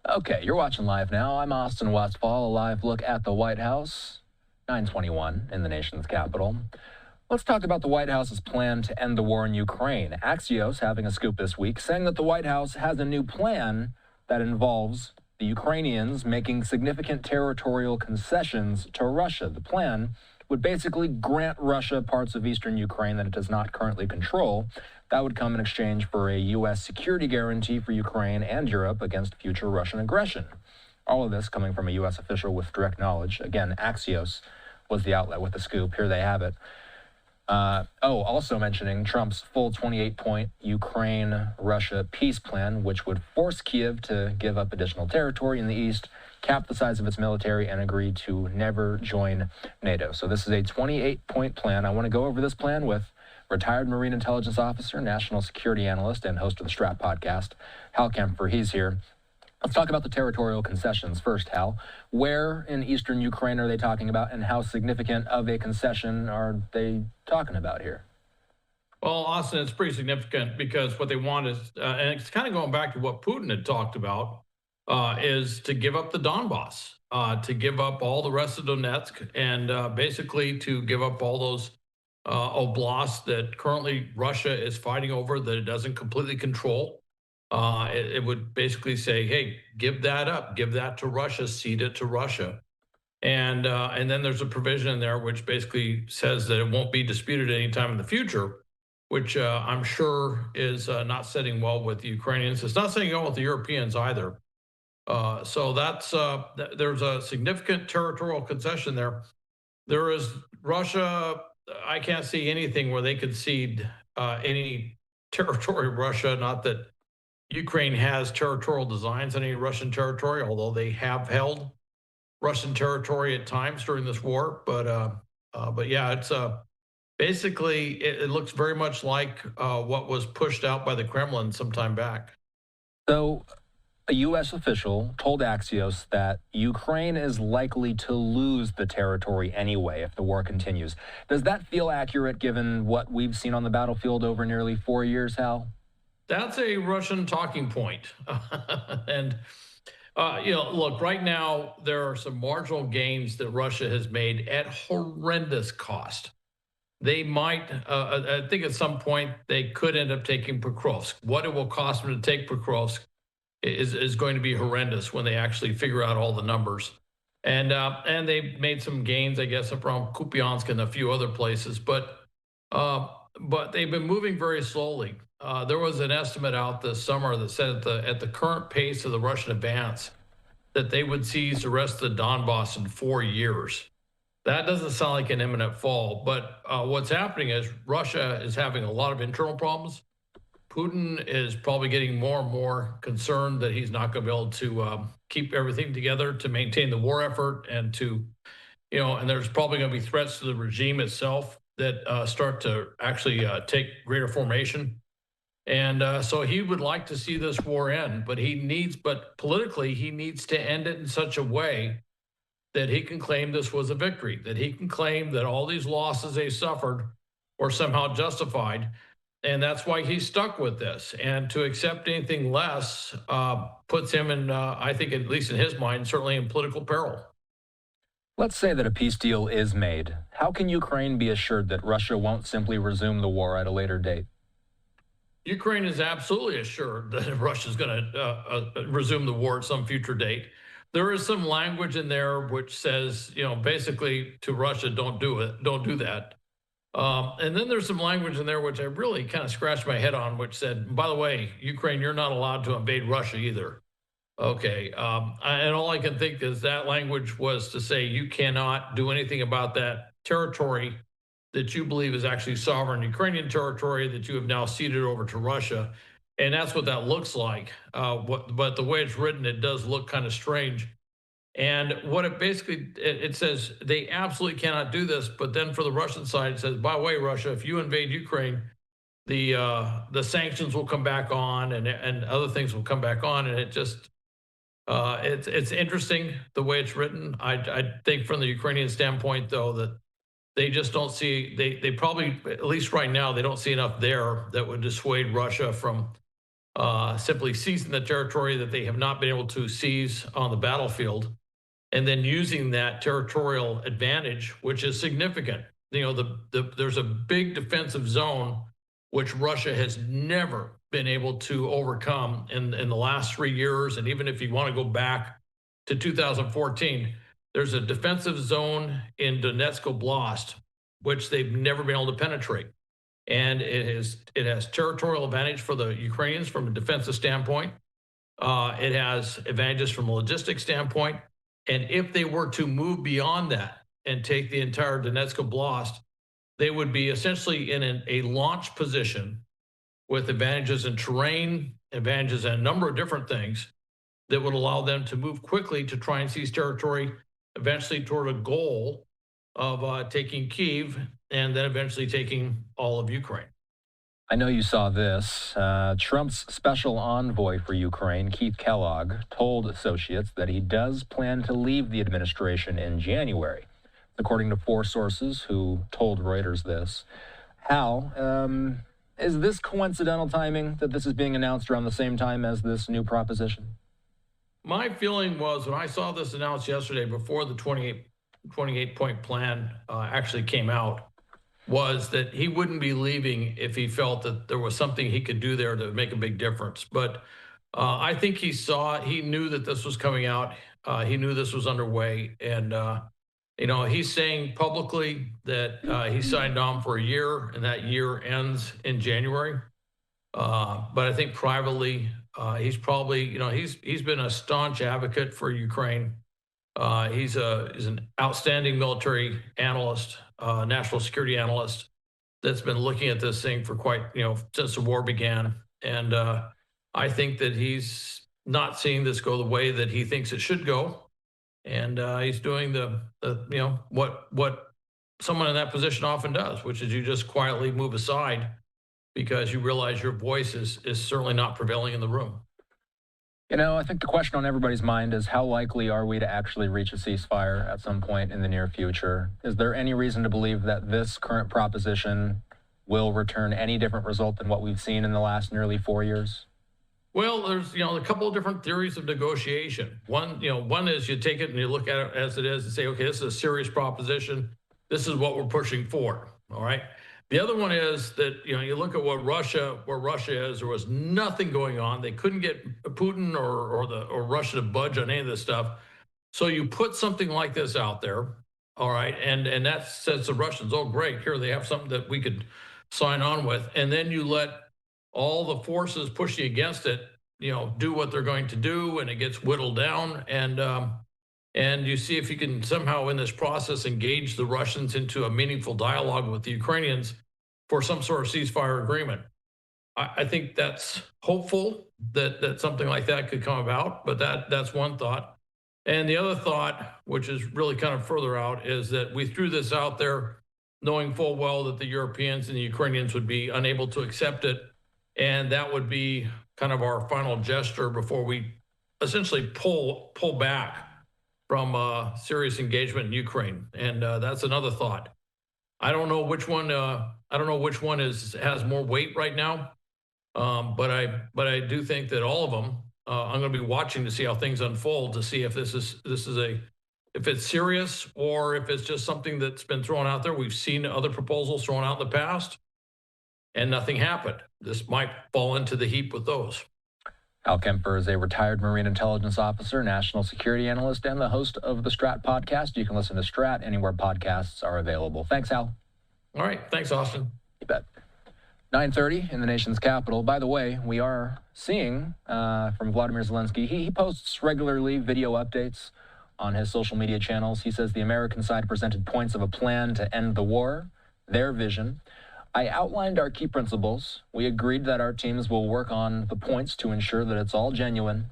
Okay, you're watching Live Now. I'm Austin Westfall, a live look at the White House, 921 in the nation's capital. Let's talk about the White House's plan to end the war in Ukraine. Axios having a scoop this week saying that the White House has a new plan that involves the Ukrainians making significant territorial concessions to Russia. The plan would basically grant Russia parts of eastern Ukraine that it does not currently control. That would come in exchange for a U.S. security guarantee for Ukraine and Europe against future Russian aggression. All of this coming from a U.S. official with direct knowledge. Again, Axios was the outlet with the scoop. Here they have it. Also mentioning Trump's full 28-point Ukraine-Russia peace plan, which would force Kiev to give up additional territory in the east, cap the size of its military, and agree to never join NATO. So this is a 28-point plan. I want to go over this plan with retired Marine intelligence officer, national security analyst, and host of the Strap podcast, Hal Kempfer. He's here. Let's talk about the territorial concessions first, Hal. Where in eastern Ukraine are they talking about, and how significant of a concession are they talking about here? Well, Austin, it's pretty significant because what they want is, and it's kind of going back to what Putin had talked about, is to give up the Donbass, to give up all the rest of Donetsk, and basically to give up all those oblasts that currently Russia is fighting over that it doesn't completely control. It would basically say, hey, give that up, give that to Russia, cede it to Russia. And then there's a provision in there which basically says that it won't be disputed anytime in the future, which I'm sure is not sitting well with the Ukrainians. It's not sitting well with the Europeans either. So there's a significant territorial concession there. There is Russia. I can't see anything where they could cede any territory to Russia. Not that Ukraine has territorial designs on any Russian territory, although they have held Russian territory at times during this war. But yeah, it's basically it looks very much like what was pushed out by the Kremlin some time back. So, a U.S. official told Axios that Ukraine is likely to lose the territory anyway if the war continues. Does that feel accurate given what we've seen on the battlefield over nearly 4 years, Hal? That's a Russian talking point. And, look, right now, there are some marginal gains that Russia has made at horrendous cost. They might, I think at some point, they could end up taking Pokrovsk. What it will cost them to take Pokrovsk is going to be horrendous when they actually figure out all the numbers. And they made some gains, I guess, up around Kupiansk and a few other places. But they've been moving very slowly. There was an estimate out this summer that said at the current pace of the Russian advance, that they would seize the rest of the Donbass in 4 years. That doesn't sound like an imminent fall, but what's happening is Russia is having a lot of internal problems. Putin is probably getting more and more concerned that he's not going to be able to keep everything together to maintain the war effort and and there's probably going to be threats to the regime itself that start to actually take greater formation. And so he would like to see this war end, but politically, he needs to end it in such a way that he can claim this was a victory, that he can claim that all these losses they suffered were somehow justified. And that's why he's stuck with this. And to accept anything less puts him in, I think, at least in his mind, certainly in political peril. Let's say that a peace deal is made. How can Ukraine be assured that Russia won't simply resume the war at a later date? Ukraine is absolutely assured that Russia's going to resume the war at some future date. There is some language in there which says, basically to Russia, don't do it, don't do that. And then there's some language in there which I really kind of scratched my head on, which said, by the way, Ukraine, you're not allowed to invade Russia either. Okay. And all I can think is that language was to say you cannot do anything about that territory that you believe is actually sovereign Ukrainian territory that you have now ceded over to Russia. And that's what that looks like. But the way it's written, it does look kind of strange. And what it says, they absolutely cannot do this. But then for the Russian side, it says, by the way, Russia, if you invade Ukraine, the sanctions will come back on and other things will come back on. And it just, it's interesting the way it's written. I think from the Ukrainian standpoint, though, that they just don't see, they probably, at least right now, they don't see enough there that would dissuade Russia from simply seizing the territory that they have not been able to seize on the battlefield, and then using that territorial advantage, which is significant. There's a big defensive zone which Russia has never been able to overcome in the last 3 years. And even if you want to go back to 2014, there's a defensive zone in Donetsk Oblast, which they've never been able to penetrate. And it has territorial advantage for the Ukrainians from a defensive standpoint. It has advantages from a logistics standpoint. And if they were to move beyond that and take the entire Donetsk Oblast, they would be essentially in a launch position with advantages in terrain, advantages in a number of different things that would allow them to move quickly to try and seize territory, eventually toward a goal of taking Kyiv and then eventually taking all of Ukraine. I know you saw this. Trump's special envoy for Ukraine, Keith Kellogg, told associates that he does plan to leave the administration in January, according to 4 sources who told Reuters this. Hal, is this coincidental timing that this is being announced around the same time as this new proposition? My feeling was when I saw this announced yesterday before the 28-point plan actually came out, was that he wouldn't be leaving if he felt that there was something he could do there to make a big difference. But I think he knew that this was coming out. He knew this was underway. And, he's saying publicly that he signed on for a year and that year ends in January. But I think privately, he's probably, he's been a staunch advocate for Ukraine. He's an outstanding military analyst, national security analyst that's been looking at this thing for quite, since the war began. And I think that he's not seeing this go the way that he thinks it should go. And he's doing what someone in that position often does, which is you just quietly move aside because you realize your voice is certainly not prevailing in the room. I think the question on everybody's mind is how likely are we to actually reach a ceasefire at some point in the near future? Is there any reason to believe that this current proposition will return any different result than what we've seen in the last nearly 4 years? Well, there's a couple of different theories of negotiation. One is you take it and you look at it as it is and say, okay, this is a serious proposition. This is what we're pushing for. All right. The other one is that, you look at where Russia is, there was nothing going on. They couldn't get Putin or Russia to budge on any of this stuff. So you put something like this out there, all right, and that says the Russians, oh, great, here they have something that we could sign on with. And then you let all the forces pushing against it, do what they're going to do, and it gets whittled down. And you see if you can somehow in this process engage the Russians into a meaningful dialogue with the Ukrainians for some sort of ceasefire agreement. I think that's hopeful that something like that could come about, but that's one thought. And the other thought, which is really kind of further out, is that we threw this out there knowing full well that the Europeans and the Ukrainians would be unable to accept it. And that would be kind of our final gesture before we essentially pull back from serious engagement in Ukraine, and that's another thought. I don't know which one. Has more weight right now, but I do think that all of them. I'm going to be watching to see how things unfold to see if if it's serious or if it's just something that's been thrown out there. We've seen other proposals thrown out in the past, and nothing happened. This might fall into the heap with those. Hal Kempfer is a retired Marine intelligence officer, national security analyst, and the host of the Strat podcast. You can listen to Strat anywhere podcasts are available. Thanks, Hal. All right. Thanks, Austin. You bet. 9:30 in the nation's capital. By the way, we are seeing from Vladimir Zelensky, he posts regularly video updates on his social media channels. He says the American side presented points of a plan to end the war, their vision. I outlined our key principles. We agreed that our teams will work on the points to ensure that it's all genuine.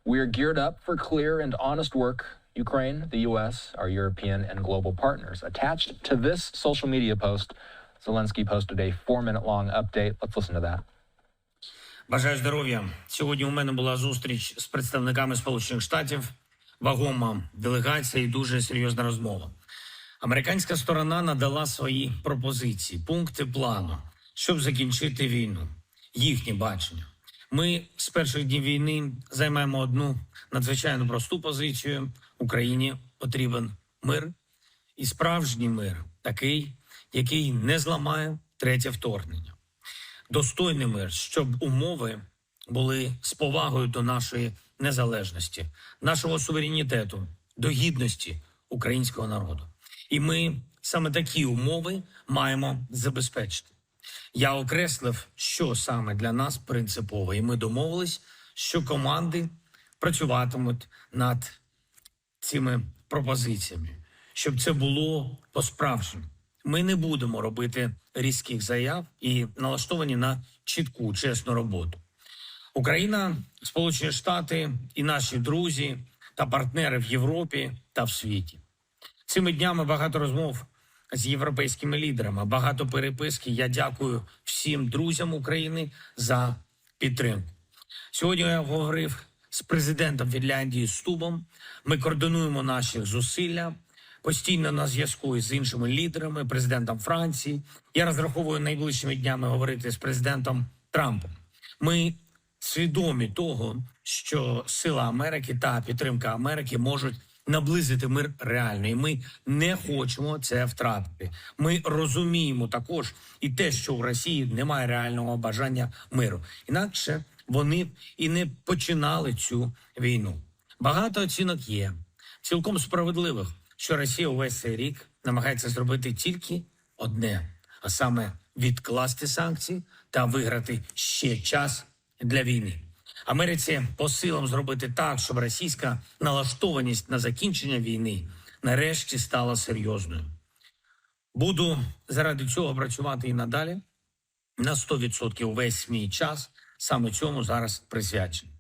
We're geared up for clear and honest work. Ukraine, the U.S., our European and global partners. Attached to this social media post, Zelensky posted a 4-minute-long update. Let's listen to that. Бажаю здоров'я. Сьогодні у мене була зустріч з представниками Сполучених Штатів, вагома делегація і дуже серйозна розмова. Американська сторона надала свої пропозиції, пункти плану, щоб закінчити війну. Їхнє бачення. Ми з перших днів війни займаємо одну надзвичайно просту позицію. Україні потрібен мир. І справжній мир, такий, який не зламає третє вторгнення. Достойний мир, щоб умови були з повагою до нашої незалежності, нашого суверенітету, до гідності українського народу. І ми саме такі умови маємо забезпечити. Я окреслив, що саме для нас принципово, і ми домовились, що команди працюватимуть над цими пропозиціями, щоб це було по-справжньому. Ми не будемо робити різких заяв і налаштовані на чітку, чесну роботу. Україна, Сполучені Штати і наші друзі та партнери в Європі та в світі. Цими днями багато розмов з європейськими лідерами, багато переписки. Я дякую всім друзям України за підтримку. Сьогодні я говорив з президентом Фінляндії Стубом. Ми координуємо наші зусилля, постійно на зв'язку з іншими лідерами, президентом Франції. Я розраховую найближчими днями говорити з президентом Трампом. Ми свідомі того, що сила Америки та підтримка Америки можуть наблизити мир реально. І ми не хочемо це втратити. Ми розуміємо також і те, що у Росії немає реального бажання миру. Інакше вони і не починали цю війну. Багато оцінок є, цілком справедливих, що Росія увесь цей рік намагається зробити тільки одне, а саме відкласти санкції та виграти ще час для війни. Америці по силам зробити так, щоб російська налаштованість на закінчення війни нарешті стала серйозною. Буду заради цього працювати і надалі. На 100% увесь мій час саме цьому зараз присвячений.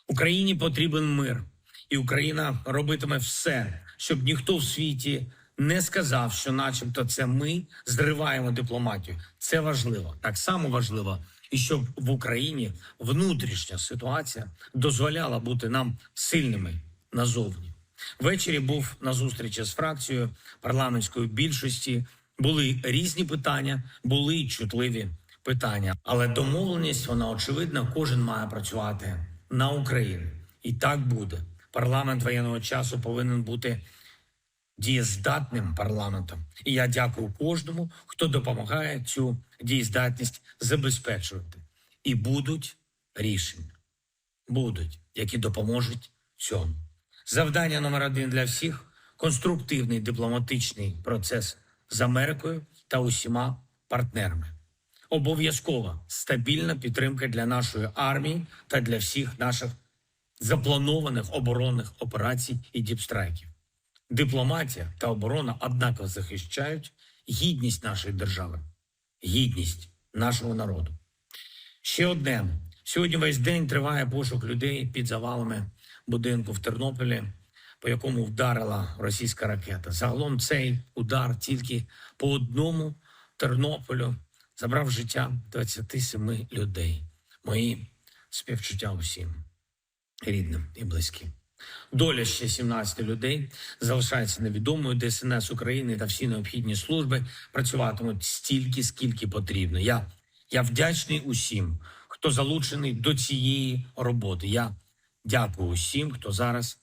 Україні потрібен мир. І Україна робитиме все, щоб ніхто в світі не сказав, що начебто це ми зриваємо дипломатію. Це важливо. Так само важливо, і щоб в Україні внутрішня ситуація дозволяла бути нам сильними назовні. Ввечері був на зустрічі з фракцією парламентської більшості. Були різні питання, були й чутливі питання. Але домовленість, вона очевидна, кожен має працювати на Україну. І так буде. Парламент воєнного часу повинен бути дієздатним парламентом. І я дякую кожному, хто допомагає цю дієздатність забезпечувати. І будуть рішення. Будуть, які допоможуть цьому. Завдання номер 1 для всіх – конструктивний дипломатичний процес з Америкою та усіма партнерами. Обов'язкова стабільна підтримка для нашої армії та для всіх наших запланованих оборонних операцій і діпстрайків. Дипломатія та оборона однаково захищають гідність нашої держави, гідність нашого народу. Ще одне. Сьогодні весь день триває пошук людей під завалами будинку в Тернополі, по якому вдарила російська ракета. Загалом цей удар тільки по одному Тернополю забрав життя 27 людей. Мої співчуття усім рідним і близьким. Доля ще 17 людей залишається невідомою. ДСНС України та всі необхідні служби працюватимуть стільки, скільки потрібно. Я вдячний усім, хто залучений до цієї роботи. Я дякую усім, хто зараз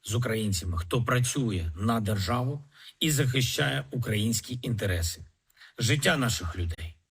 з українцями, хто працює на державу і захищає українські інтереси. Життя наших людей